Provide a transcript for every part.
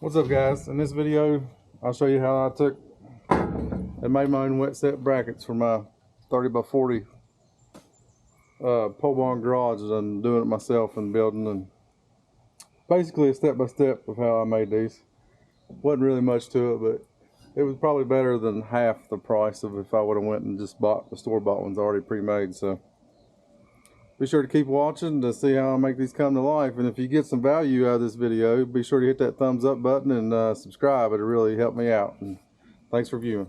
What's up, guys? In this video I'll show you how I took and made my own wet set brackets for my 30x40 pole barn garage. I'm doing it myself and building, and basically a step-by-step of how I made these. Wasn't really much to it, but it was probably better than half the price of if I would have went and just bought the store-bought ones already pre-made. So be sure to keep watching to see how I make these come to life. And if you get some value out of this video, be sure to hit that thumbs up button and subscribe. It'll really help me out. And thanks for viewing.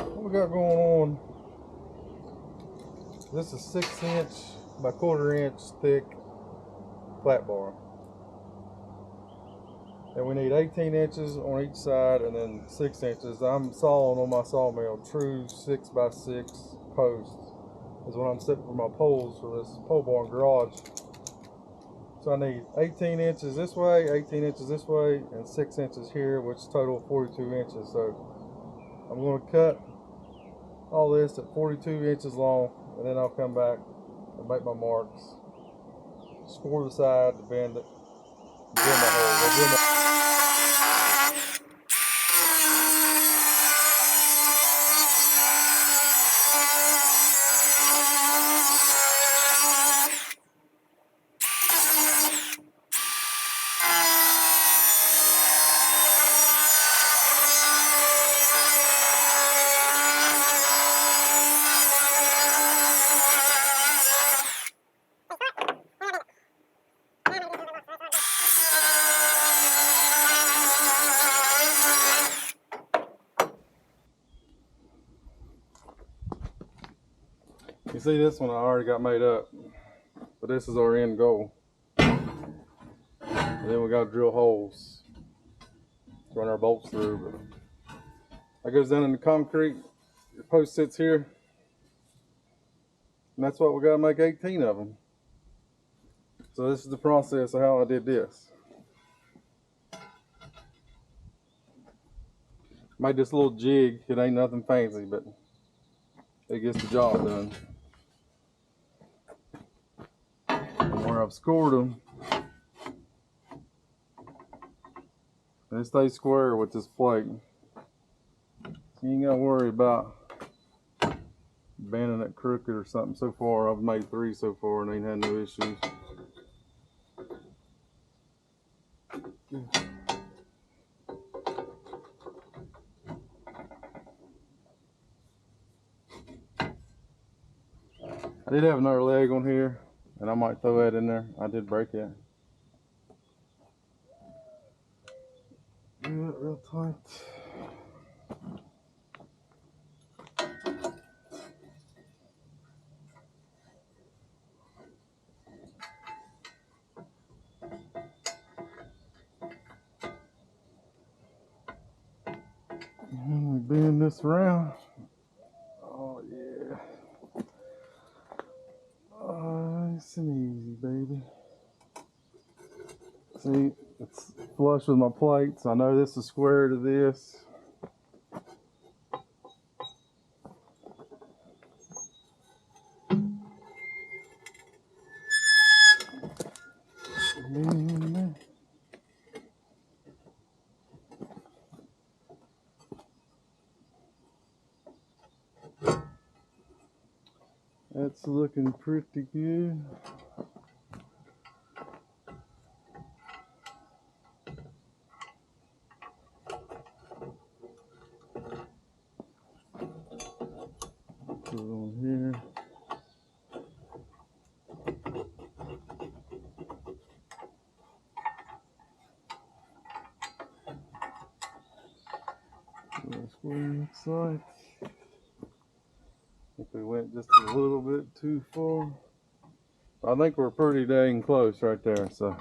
What we got going on? This is 6" by 1/4" thick flat bar. And we need 18 inches on each side and then 6 inches. I'm sawing on my sawmill true 6x6 posts is what I'm setting for my poles for this pole barn garage. So I need 18 inches this way, 18 inches this way, and 6 inches here, which total 42 inches. So I'm going to cut all this at 42 inches long, and then I'll come back and make my marks, score the side to bend it, drill my hole. You see, this one I already got made up, but this is our end goal. And then we got to drill holes, run our bolts through. But that goes down in the concrete. Your post sits here, and that's what we got to make 18 of them. So this is the process of how I did this. Made this little jig. It ain't nothing fancy, but it gets the job done. Where I've scored them, they stay square with this plate. So you ain't gotta worry about bending it crooked or something. So far I've made 3 so far and ain't had no issues. I did have another leg on here, and I might throw that in there. I did break it. Do it real tight. And we bend this around. Oh yeah. Nice and easy, baby. See, it's flush with my plates. I know this is square to this. That's looking pretty good. Put it on here. That's what it looks like. I think we went just a little bit too far. I think we're pretty dang close right there, so.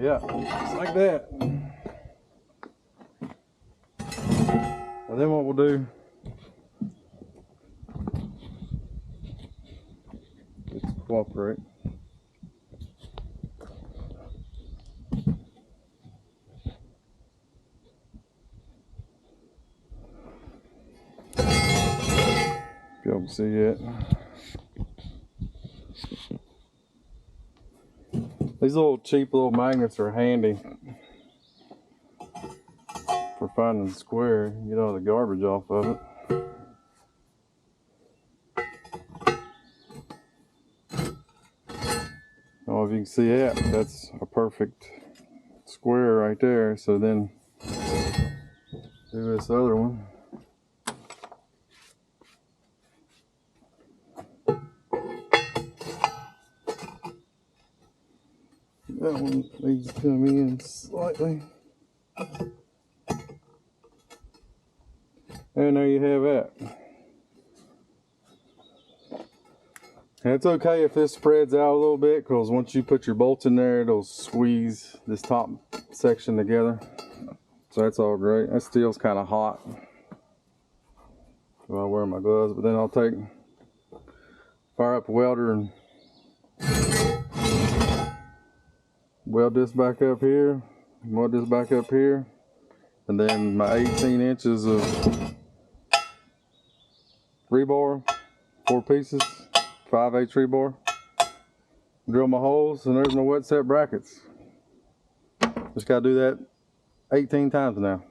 Yeah. like that. And then what we'll do is cooperate. If y'all can see it. These little cheap little magnets are handy for finding the square. Get all the garbage off of it. Oh, if you can see that, that's a perfect square right there. So then do this other one. That one needs to come in slightly. And there you have that. And it's okay if this spreads out a little bit, because once you put your bolts in there, it'll squeeze this top section together. So that's all great. That steel's kind of hot. So I'll wear my gloves, but then I'll fire up the welder and weld this back up here, weld this back up here, and then my 18 inches of rebar, 4 pieces, 5/8 rebar. Drill my holes, and there's my wet set brackets. Just gotta do that 18 times now.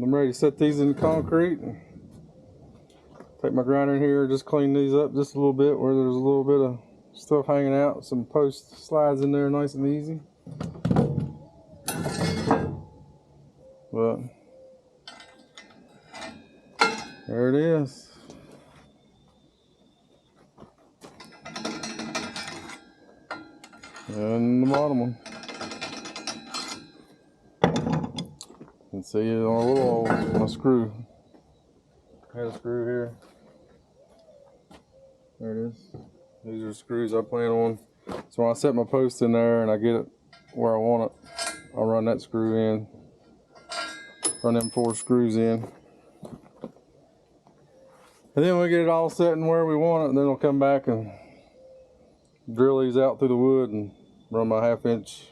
I'm ready to set these in concrete. Take my grinder in here, just clean these up just a little bit where there's a little bit of stuff hanging out. Some post slides in there, nice and easy. But there it is. And the bottom one. You can see it on a little hole, my screw. I had a screw here. There it is. These are screws I plan on. So when I set my post in there and I get it where I want it, I'll run that screw in. Run them 4 screws in. And then we get it all set in where we want it, and then I'll come back and drill these out through the wood and run my 1/2 inch,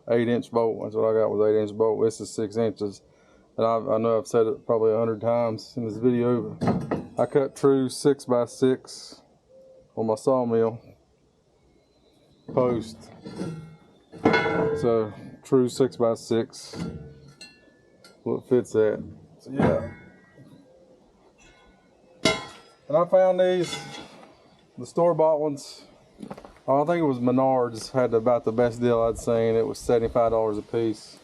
8-inch bolt. That's what I got, was 8-inch bolt. This is 6 inches. And I know I've said it probably 100 times in this video, but I cut true 6x6 on my sawmill post. So true 6x6, what fits that. So yeah. And I found these, the store-bought ones. I think it was Menards, had about the best deal I'd seen. It was $75 a piece.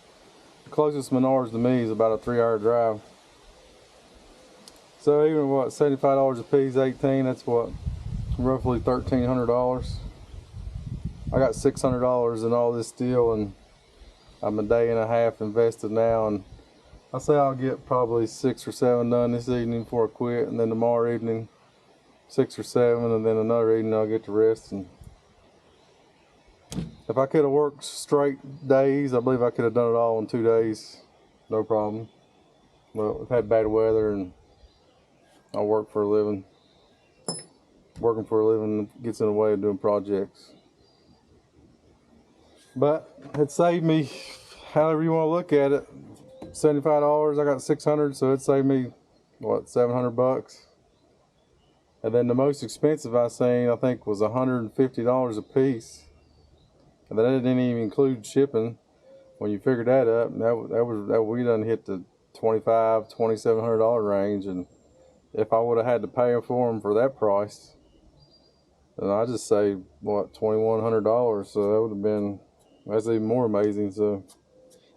The closest Menards to me is about a 3-hour drive. So even what, $75 a piece, 18, that's what, roughly $1,300. I got $600 in all this steel, and I'm a day and a half invested now, and I say I'll get probably 6 or 7 done this evening before I quit, and then tomorrow evening 6 or 7, and then another evening I'll get the rest. And if I could have worked straight days, I believe I could have done it all in 2 days, no problem. Well, we've had bad weather, and I work for a living. Working for a living gets in the way of doing projects. But it saved me, however you want to look at it, $75. I got 600, so it saved me what, 700 bucks. And then the most expensive I seen, I think, was $150 a piece. And that didn't even include shipping. When you figured that up, we done hit the $2,500–2,700 range. And if I would have had to pay for them for that price, then I just saved what, $2,100. So that would have been, that's even more amazing. So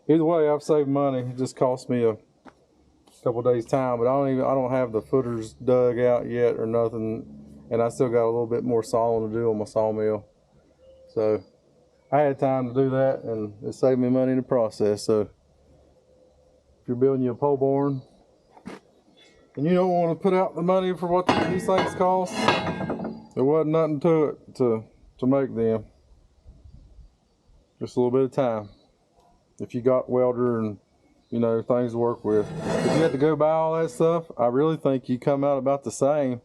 either way, I've saved money. It just cost me a couple days time, but I don't have the footers dug out yet or nothing, and I still got a little bit more sawing to do on my sawmill. So I had time to do that, and it saved me money in the process. So if you're building you a pole barn and you don't want to put out the money for what these things cost, there wasn't nothing to it to make them. Just a little bit of time. If you got welder and, you know, things to work with. If you had to go buy all that stuff, I really think you come out about the same.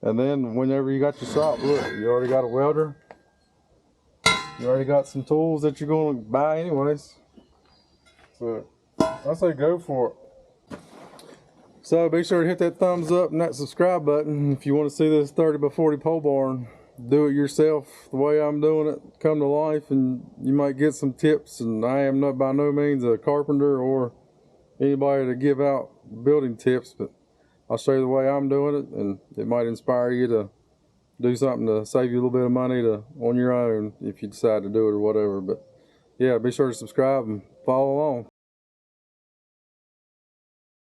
And then whenever you got your shop, look, you already got a welder. You already got some tools that you're going to buy anyways. So I say go for it. So be sure to hit that thumbs up and that subscribe button if you want to see this 30x40 pole barn. Do it yourself the way I'm doing it, come to life, and you might get some tips. And I am not by no means a carpenter or anybody to give out building tips, but I'll show you the way I'm doing it, and it might inspire you to do something to save you a little bit of money on your own if you decide to do it or whatever. But yeah, be sure to subscribe and follow along.